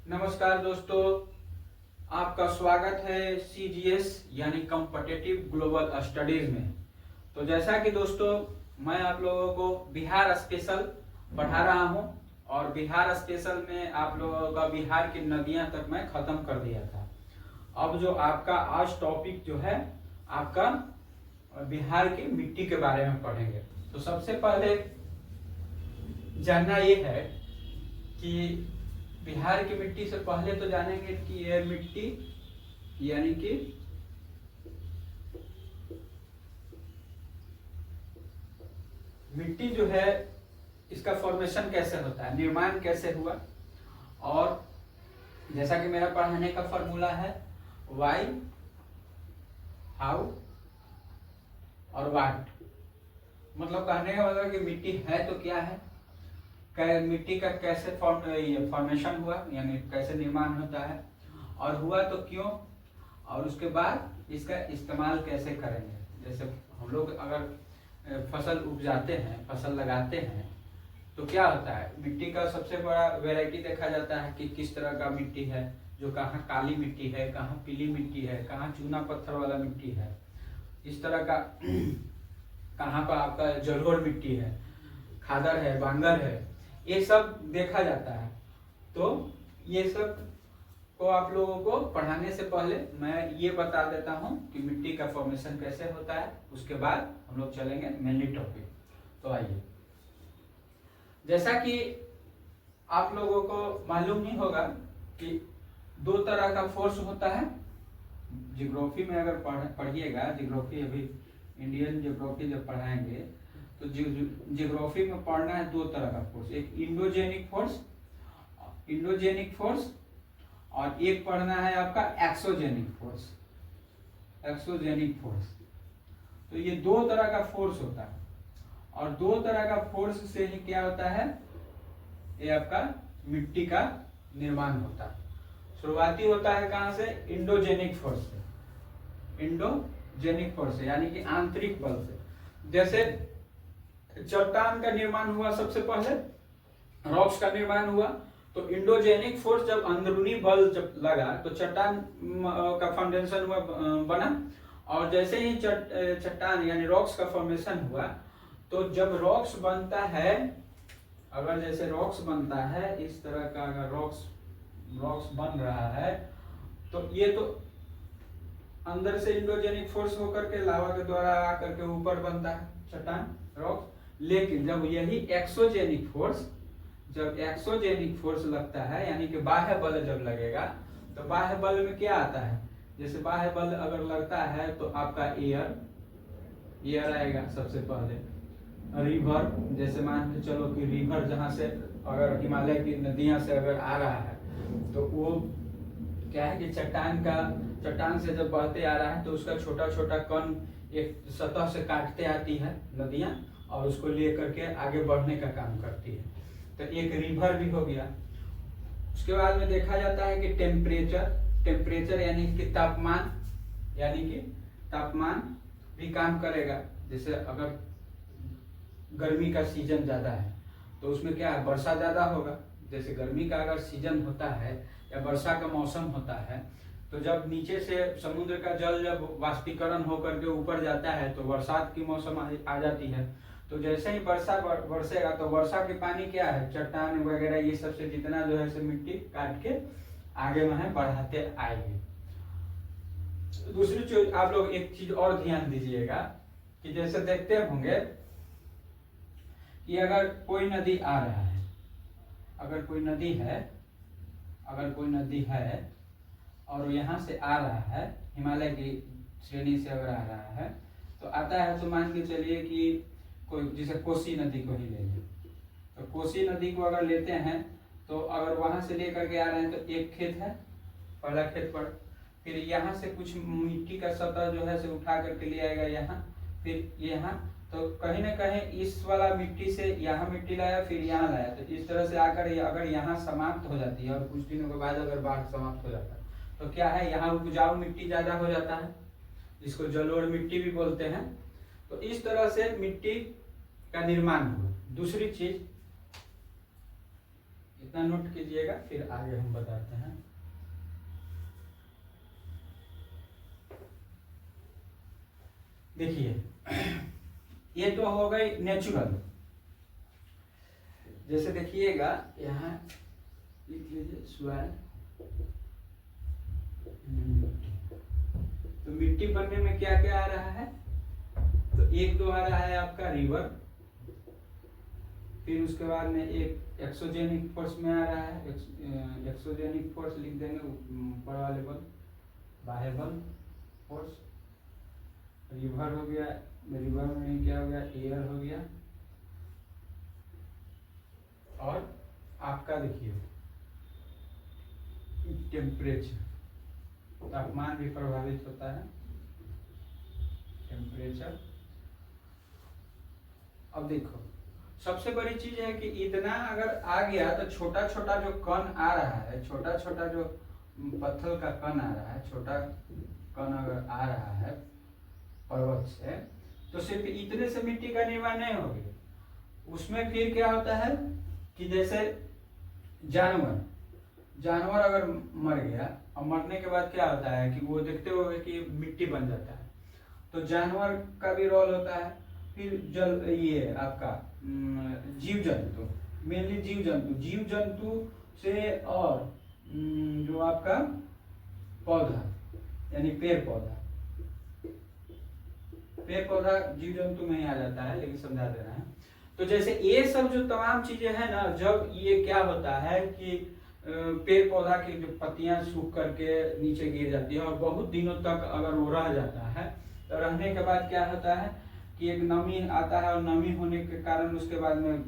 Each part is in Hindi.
नमस्कार दोस्तों, आपका स्वागत है CGS यानी कॉम्पिटिटिव ग्लोबल स्टडीज में। तो जैसा कि दोस्तों मैं आप लोगों को बिहार स्पेशल पढ़ा रहा हूं और बिहार स्पेशल में आप लोगों का बिहार की नदियां तक मैं खत्म कर दिया था। अब जो आपका आज टॉपिक जो है आपका बिहार की मिट्टी के बारे में पढ़ेंगे। तो सबसे पहले जानना ये है कि बिहार की मिट्टी से पहले तो जानेंगे कि यह मिट्टी यानी कि मिट्टी जो है इसका फॉर्मेशन कैसे होता है, निर्माण कैसे हुआ। और जैसा कि मेरा पढ़ाने का फॉर्मूला है वाई, हाउ और वाट। मतलब कहने का मतलब कि मिट्टी है तो क्या है, मिट्टी का कैसे फॉर्मेशन हुआ यानी कैसे निर्माण होता है, और हुआ तो क्यों, और उसके बाद इसका इस्तेमाल कैसे करेंगे। जैसे हम लोग अगर फसल उपजाते हैं, फसल लगाते हैं, तो क्या होता है, मिट्टी का सबसे बड़ा वैरायटी देखा जाता है कि किस तरह का मिट्टी है, जो कहाँ काली मिट्टी है, कहाँ पीली मिट्टी है, कहाँ चूना पत्थर वाला मिट्टी है, इस तरह का कहाँ पर आपका जलोढ़ मिट्टी है, खादर है, बांगर है, ये सब देखा जाता है। तो ये सब को आप लोगों को पढ़ाने से पहले मैं ये बता देता हूँ कि मिट्टी का फॉर्मेशन कैसे होता है, उसके बाद हम लोग चलेंगे मेनली टॉपिक। तो आइए, जैसा कि आप लोगों को मालूम ही होगा कि दो तरह का फोर्स होता है। जियोग्राफी में अगर पढ़िएगा, जियोग्राफी अभी इंडियन जियोग्राफी जब पढ़ाएंगे तो जियोग्राफी में पढ़ना है दो तरह का फोर्स, एक इंडोजेनिक फोर्स और एक पढ़ना है आपका एक्सोजेनिक फोर्स। तो ये दो तरह का फोर्स होता है और दो तरह का फोर्स से ही क्या होता है, ये आपका मिट्टी का निर्माण होता है। शुरुआती होता है कहां से, इंडोजेनिक फोर्स से यानी कि आंतरिक बल से। जैसे चट्टान का निर्माण हुआ, सबसे पहले रॉक्स का निर्माण हुआ, तो इंडोजेनिक फोर्स जब अंदरूनी बल जब लगा तो चट्टान का फाउंडेशन हुआ, बना। और जैसे ही चट्टान यानी रॉक्स का फॉर्मेशन हुआ, तो जब रॉक्स बनता है, अगर जैसे रॉक्स बनता है इस तरह का, अगर रॉक्स बन रहा है तो ये तो अंदर से इंडोजेनिक फोर्स होकर के लावा के द्वारा आकर के ऊपर बनता है चट्टान रॉक्स। लेकिन जब यही एक्सोजेनिक फोर्स लगता है यानी कि बाह्य बल जब लगेगा, तो बाह्य बल में क्या आता है, जैसे बाह्य बल अगर लगता है तो आपका एयर आएगा सबसे पहले। रिवर, जैसे मान के चलो कि रिवर जहां से अगर हिमालय की नदियां से अगर आ रहा है, तो वो क्या है कि चट्टान से जब बहते आ रहा है तो उसका छोटा छोटा कण एक सतह से काटते आती है नदियां, और उसको लेकर के आगे बढ़ने का काम करती है। तो एक रिवर भी हो गया। उसके बाद में देखा जाता है कि टेम्परेचर यानी कि तापमान भी काम करेगा। जैसे अगर गर्मी का सीजन ज्यादा है तो उसमें क्या है, वर्षा ज्यादा होगा। जैसे गर्मी का अगर सीजन होता है या वर्षा का मौसम होता है, तो जब नीचे से समुद्र का जल जब वाष्पीकरण होकर के ऊपर जाता है तो बरसात की मौसम आ जाती है। तो जैसे ही वर्षा बरसेगा तो वर्षा के पानी क्या है, चट्टान वगैरह ये सब से जितना जो है मिट्टी काट के आगे वहां बढ़ाते आएगी। दूसरी चीज आप लोग एक चीज और ध्यान दीजिएगा कि जैसे देखते होंगे कि अगर कोई नदी आ रहा है, अगर कोई नदी है और यहाँ से आ रहा है, हिमालय की श्रेणी से अगर आ रहा है तो आता है, तो मान के चलिए कि कोई जैसे कोसी नदी को ही ले लें, तो कोसी नदी को अगर लेते हैं तो अगर वहां से लेकर के आ रहे हैं तो एक खेत है, पहला खेत पर, फिर यहाँ से कुछ मिट्टी का सतह जो है से उठा करके ले आएगा यहाँ, फिर यहाँ, तो कहीं ना कहीं इस वाला मिट्टी से यहाँ मिट्टी लाया, फिर यहाँ लाया, तो इस तरह से आकर अगर यहाँ समाप्त हो जाती है और कुछ दिनों के बाद अगर बाढ़ समाप्त हो जाता है तो क्या है, यहाँ उपजाऊ मिट्टी ज्यादा हो जाता है, जिसको जलोढ़ मिट्टी भी बोलते हैं। तो इस तरह से मिट्टी का निर्माण हुआ। दूसरी चीज इतना नोट कीजिएगा, फिर आगे हम बताते हैं। देखिए ये तो हो गई नेचुरल। जैसे देखिएगा यहाँ लिख लीजिए सॉइल, तो मिट्टी बनने में क्या क्या आ रहा है, तो एक तो आ रहा है आपका रिवर, फिर उसके बाद में एक एक्सोजेनिक फोर्स में आ रहा है, एक्सोजेनिक फोर्स लिख देंगे ऊपर वाले बल, बाह्य बल फोर्स, रिवर हो गया, रिवर में क्या हो गया, एयर हो गया, और आपका देखिए टेम्परेचर, तापमान भी प्रभावित होता है, टेम्परेचर। अब देखो सबसे बड़ी चीज है कि इतना अगर आ गया तो छोटा छोटा जो कण आ रहा है, छोटा छोटा जो पत्थर का कण आ रहा है, छोटा कण अगर आ रहा है पर्वत से, तो सिर्फ इतने से मिट्टी का निर्माण नहीं होगी। उसमें फिर क्या होता है कि जैसे जानवर अगर मर गया, और मरने के बाद क्या होता है कि वो देखते हो कि मिट्टी बन जाता है, तो जानवर का भी रोल होता है। फिर जल ये आपका जीव जंतु, मेनली जीव जंतु से, और जो आपका पौधा यानी पेड़ पौधा जीव जंतु में ही आ जाता है, लेकिन समझा दे रहे हैं। तो जैसे ये सब जो तमाम चीजें हैं ना, जब ये क्या होता है कि पेड़ पौधा की जो पत्तियां सूख करके नीचे गिर जाती है और बहुत दिनों तक अगर वो रह जाता है, तो रहने के बाद क्या होता है कि एक नमी आता है, और नमी होने के कारण उसके बाद में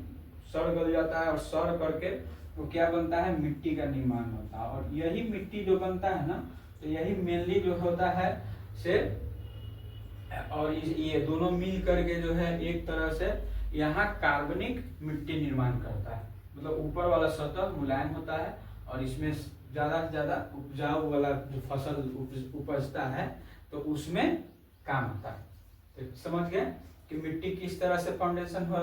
सड़ गल जाता है, और सड़ करके वो क्या बनता है, मिट्टी का निर्माण होता है। और यही मिट्टी जो बनता है ना, तो यही मेनली जो होता है से, और ये दोनों मिल करके जो है एक तरह से यहाँ कार्बनिक मिट्टी निर्माण करता है। मतलब ऊपर वाला सतह मुलायम होता है, और इसमें ज्यादा से ज्यादा उपजाऊ वाला जो फसल उपजता है, तो उसमें काम होता है। तो समझ गए कि मिट्टी किस तरह से फॉर्मेशन हो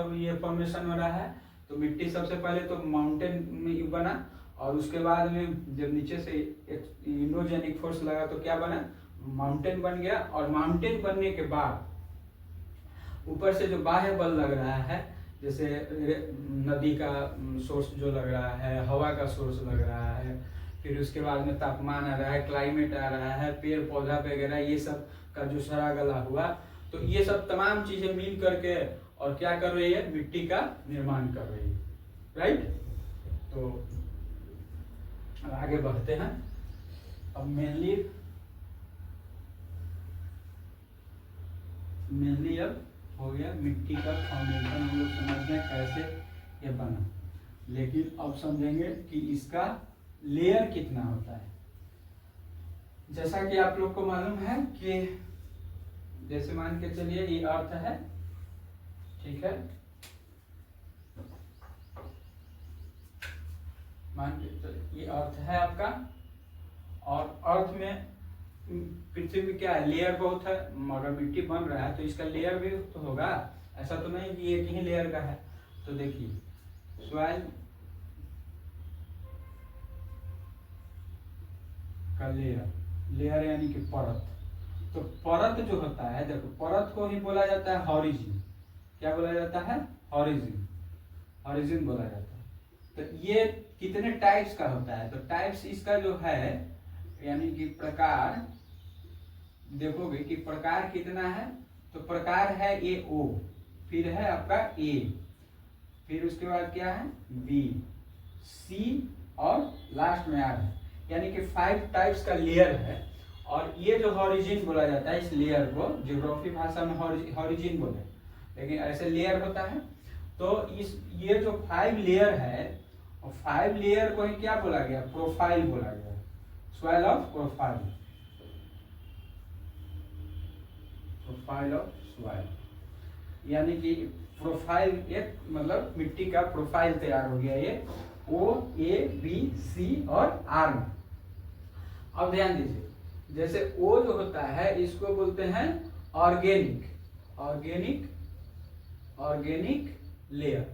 रहा है। तो मिट्टी सबसे पहले तो माउंटेन में बना, और उसके बाद में जब नीचे से इंडोजेनिक फोर्स लगा तो क्या बना, माउंटेन बन गया। और माउंटेन बनने के बाद ऊपर से जो बाह्य बल लग रहा है, जैसे नदी का सोर्स जो लग रहा है, हवा का सोर्स लग रहा है, फिर उसके बाद में तापमान आ रहा है, क्लाइमेट आ रहा है, पेड़ पौधा वगैरह ये सब का जो सड़ा गला हुआ, तो ये सब तमाम चीजें मिल करके और क्या कर रही है, मिट्टी का निर्माण कर रही है। राइट, तो आगे बढ़ते हैं। अब मेनली अब हो गया मिट्टी का फाउंडेशन, हम लोग समझ गए कैसे ये बना। लेकिन अब समझेंगे कि इसका लेयर कितना होता है। जैसा कि आप लोग को मालूम है कि जैसे मान के चलिए ये अर्थ है, ठीक है, मान के चलिए ये अर्थ है आपका, और अर्थ में पृथ्वी में क्या है, लेयर बहुत है। अगर मिट्टी बन रहा है तो इसका लेयर भी तो होगा, ऐसा तो नहीं कि एक ही लेयर का है। तो देखिए सॉइल का लेयर यानी कि परत। तो परत जो होता है, देखो परत को ही बोला जाता है हॉरिजन। क्या बोला जाता है, हॉरिजन बोला जाता है। तो ये कितने टाइप्स का होता है, तो टाइप्स इसका जो है यानी कि प्रकार, देखोगे कि प्रकार कितना है, तो प्रकार है ए ओ, फिर है आपका ए, फिर उसके बाद क्या है बी, सी, और लास्ट में आर है। यानी कि 5 टाइप्स का लेयर है। और ये जो हॉरिजन बोला जाता है, इस लेयर को ज्योग्राफी भाषा में हॉरिजन बोले, लेकिन ऐसे लेयर होता है। तो ये जो 5 लेयर है, और 5 लेयर को ही क्या बोला गया, प्रोफाइल बोला गया, soil of profile of soil. यानी कि प्रोफाइल, एक मतलब मिट्टी का प्रोफाइल तैयार हो गया ये ओ, ए, बी, सी और आर में। अब ध्यान दीजिए, जैसे ओ जो होता है इसको बोलते हैं ऑर्गेनिक लेयर,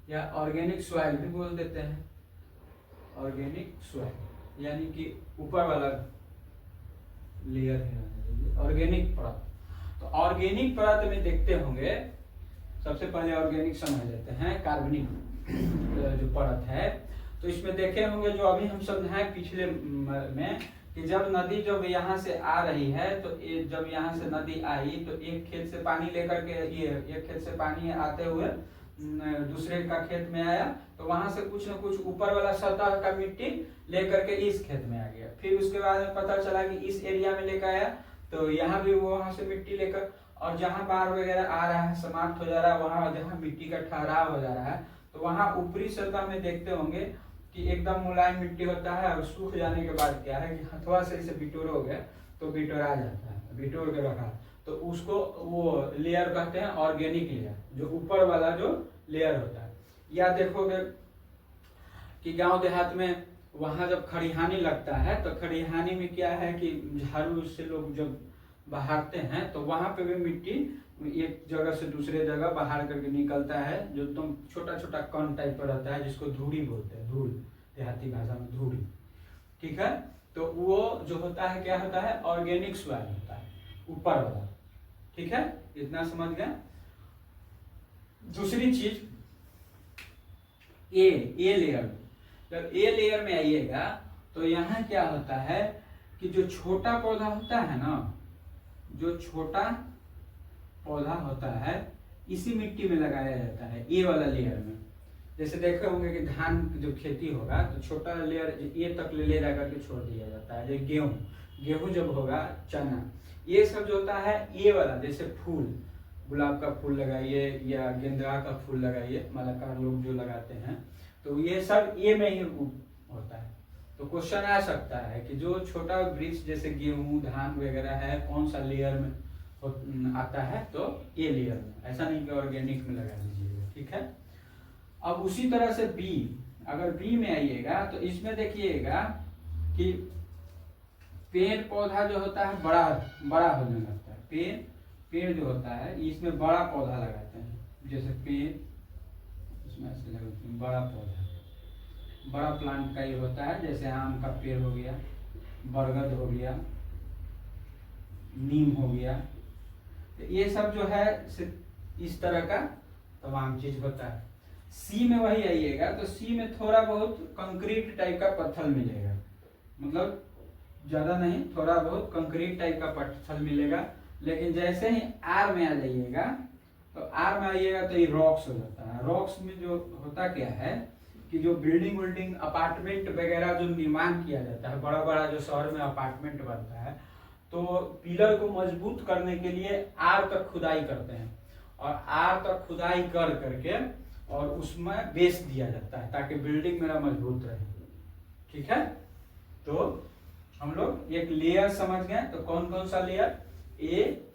या ऑर्गेनिक सॉइल भी बोल देते हैं। ऑर्गेनिक सॉइल यानी कि ऊपर वाला लेयर है ऑर्गेनिक परत। तो ऑर्गेनिक परत में देखते होंगे, सबसे पहले ऑर्गेनिक समझ लेते हैं, कार्बनिक जो परत है। तो इसमें देखे होंगे जो अभी हम समझाए पिछले में कि जब नदी जब यहाँ से आ रही है तो जब यहाँ से नदी आई तो एक खेत से पानी लेकर के ये एक खेत से पानी आते हुए दूसरे का खेत में आया, तो वहां से कुछ न कुछ ऊपर वाला सतह का मिट्टी लेकर के इस खेत में आ गया। फिर उसके बाद में पता चला कि इस एरिया में लेकर आया तो यहाँ भी वो वहां से मिट्टी लेकर, और जहाँ बाढ़ वगैरह आ रहा है समाप्त हो जा रहा है, वहां जहाँ मिट्टी का ठहराव हो जा रहा है तो वहां ऊपरी सतह में देखते होंगे कि एकदम मुलायम मिट्टी होता है, और सूख जाने के बाद क्या है कि हथवा से इसे बिटोरोगे तो बिटोरा जाता है, बिटोर के रखा, तो उसको वो लेयर कहते हैं ऑर्गेनिक लेयर, जो ऊपर वाला जो लेयर होता है। या देखोगे कि गांव देहात में वहां जब खरिहानी लगता है तो खरिहानी में क्या है कि झाड़ू से लोग जब बहारते हैं तो वहां पे भी मिट्टी एक जगह से दूसरे जगह बाहर करके निकलता है, जो एकदम छोटा छोटा कण टाइप पर रहता है, जिसको धूड़ी बोलते हैं, धूल देहाती भाषा में धूड़ी। ठीक है, तो वो जो होता है क्या होता है, ऑर्गेनिक सॉइल होता है ऊपर वाला। ठीक है, इतना समझ गए। दूसरी चीज ए लेयर, जब ए लेयर में आइएगा तो यहाँ क्या होता है कि जो छोटा पौधा होता है ना, जो छोटा पौधा होता है इसी मिट्टी में लगाया जाता है ए वाला लेयर में। जैसे देखे होंगे कि धान जो खेती होगा तो छोटा लेयर ए तक ले जाकर के छोड़ दिया जाता है। जैसे गेहूं जब होगा, चना, ये सब जो होता है ए वाला, जैसे फूल, गुलाब का फूल लगाइए या गेंदा का फूल लगाइए, मालाकार लोग जो लगाते हैं, तो ये सब ए में ही होता है। तो क्वेश्चन आ सकता है कि जो छोटा वृक्ष जैसे गेहूं धान वगैरह है कौन सा लेयर में आता है, तो ए लेयर में, ऐसा नहीं कि ऑर्गेनिक में लगा दीजिएगा। ठीक है, अब उसी तरह से बी, अगर बी में आइएगा तो इसमें देखिएगा कि पेड़ पौधा जो होता है बड़ा बड़ा होने लगता है। पेड़ जो होता है इसमें बड़ा पौधा लगाते हैं, जैसे पेड़ इसमें ऐसे लगाते हैं, बड़ा पौधा, बड़ा प्लांट का ये होता है, जैसे आम का पेड़ हो गया, बरगद हो गया, नीम हो गया, तो ये सब जो है इस तरह का तमाम चीज होता है। सी में वही आइएगा तो सी में थोड़ा बहुत कंक्रीट टाइप का पत्थर मिलेगा, मतलब ज्यादा नहीं, थोड़ा बहुत कंक्रीट टाइप का पत्थर मिलेगा। लेकिन जैसे ही आर में आ जाइएगा तो आर में आइएगा तो ये रॉक्स हो जाता है। रॉक्स में जो होता क्या है कि जो बिल्डिंग अपार्टमेंट वगैरह जो निर्माण किया जाता है, बड़ा बड़ा जो शहर में अपार्टमेंट बनता है, तो पिलर को मजबूत करने के लिए आर तक खुदाई करते हैं, और आर तक खुदाई कर करके और उसमें बेस दिया जाता है ताकि बिल्डिंग मेरा मजबूत रहे। ठीक है, तो हम लोग एक लेयर समझ गए। तो कौन कौन सा लेयर, ए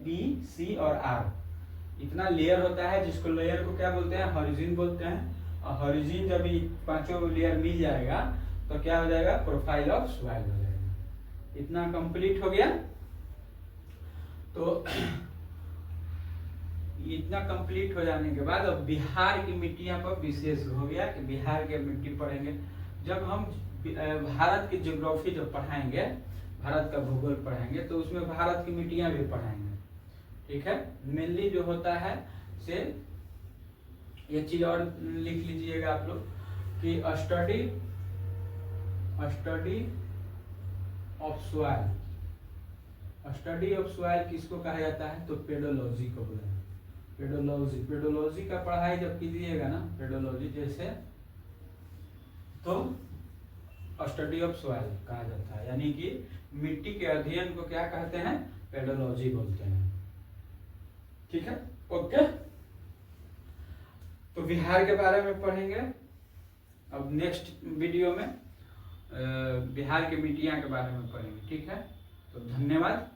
बी सी और आर, इतना लेयर होता है, जिसको लेयर को क्या बोलते हैं, हॉरिजॉन बोलते हैं। और हॉरिजॉन जब ये पांचों लेयर मिल जाएगा तो क्या हो जाएगा, प्रोफाइल ऑफ सॉइल हो जाएगा। इतना कंप्लीट हो गया। तो इतना कंप्लीट हो जाने के बाद अब बिहार की मिट्टियां पर विशेष हो गया कि बिहार की मिट्टी पढ़ेंगे। जब हम भारत की ज्योग्राफी जब पढ़ाएंगे, भारत का भूगोल पढ़ाएंगे, तो उसमें भारत की मिट्टियां भी पढ़ाएंगे। ठीक है, मेनली जो होता है से ये चीज और लिख लीजिएगा आप लोग कि study of soil. Study of soil किसको कहा जाता है, तो पेडोलॉजी को बोला है। पेडोलॉजी का पढ़ाई जब कीजिएगा ना, पेडोलॉजी जैसे, तो स्टडी ऑफ सॉइल कहा जाता है, यानी कि मिट्टी के अध्ययन को क्या कहते हैं, पेडोलॉजी बोलते हैं। ठीक है, ओके। तो बिहार के बारे में पढ़ेंगे अब नेक्स्ट वीडियो में, बिहार के मिट्टियां के बारे में पढ़ेंगे। ठीक है, तो धन्यवाद।